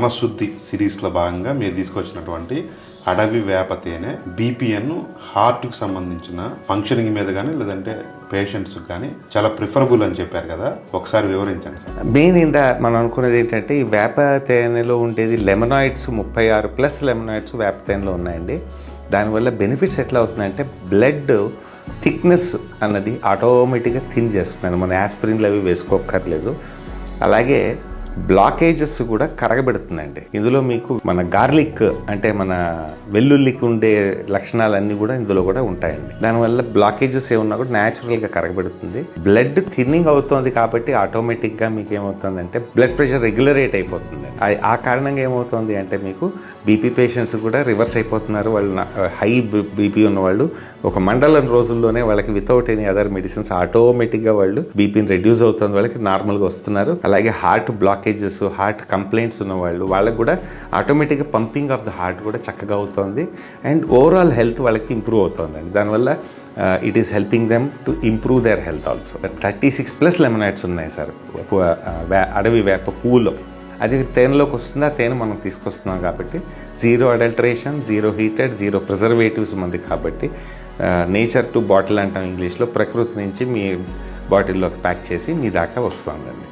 మనశుద్ధి సిరీస్లో భాగంగా మీరు తీసుకొచ్చినటువంటి అడవి వేప తేనె బీపీఎన్ హార్ట్కి సంబంధించిన ఫంక్షనింగ్ మీద కానీ లేదంటే పేషెంట్స్కి కానీ చాలా ప్రిఫరబుల్ అని చెప్పారు కదా, ఒకసారి వివరించండి సార్. మెయిన్ మనం అనుకునేది ఏంటంటే ఈ వేప తేనెలో ఉండేది లెమనాయిడ్స్ 36+ లెమనాయిడ్స్ వేప తేనెలో ఉన్నాయండి. దానివల్ల బెనిఫిట్స్ ఎట్లా అవుతున్నాయంటే బ్లడ్ థిక్నెస్ అన్నది ఆటోమేటిక్గా థిన్ చేస్తున్నాను. మన యాస్పిరిన్లు అవి వేసుకోక్కర్లేదు. అలాగే బ్లాకేజెస్ కూడా కరగబెడుతుందండి. ఇందులో మీకు మన గార్లిక్ అంటే మన వెల్లుల్లికి ఉండే లక్షణాలన్నీ కూడా ఇందులో కూడా ఉంటాయండి. దానివల్ల బ్లాకేజెస్ ఏమన్నా కూడా న్యాచురల్గా కరగబెడుతుంది. బ్లడ్ థిన్నింగ్ అవుతుంది కాబట్టి ఆటోమేటిక్గా మీకు ఏమవుతుందంటే బ్లడ్ ప్రెషర్ రెగ్యులరేట్ అయిపోతుంది. ఆ కారణంగా ఏమవుతుంది అంటే మీకు బీపీ పేషెంట్స్ కూడా రివర్స్ అయిపోతున్నారు. వాళ్ళు హై బీపీ ఉన్న వాళ్ళు ఒక మండలం రోజుల్లోనే వాళ్ళకి వితౌట్ ఎనీ అదర్ మెడిసిన్స్ ఆటోమేటిక్గా వాళ్ళు బీపీని రెడ్యూస్ అవుతుంది, వాళ్ళకి నార్మల్గా వస్తున్నారు. అలాగే హార్ట్ బ్లాకేజెస్, హార్ట్ కంప్లైంట్స్ ఉన్న వాళ్ళకి కూడా ఆటోమేటిక్గా పంపింగ్ ఆఫ్ ద హార్ట్ కూడా చక్కగా అవుతుంది. అండ్ ఓవరాల్ హెల్త్ వాళ్ళకి ఇంప్రూవ్ అవుతుందండి. దానివల్ల it is helping them to improve their health also. 36+ లెమనైడ్స్ ఉన్నాయి సార్ అడవి వేప పువ్వులో. అది తేనెలోకి వస్తుంది. ఆ తేనె మనం తీసుకొస్తున్నాం కాబట్టి 0 అడల్టరేషన్, 0 హీటెడ్, 0 ప్రిజర్వేటివ్స్ మంది కాబట్టి నేచర్ టు బాటిల్ అంటాం ఇంగ్లీష్లో. ప్రకృతి నుంచి మీ బాటిల్లోకి ప్యాక్ చేసి మీ దాకా వస్తుందండి.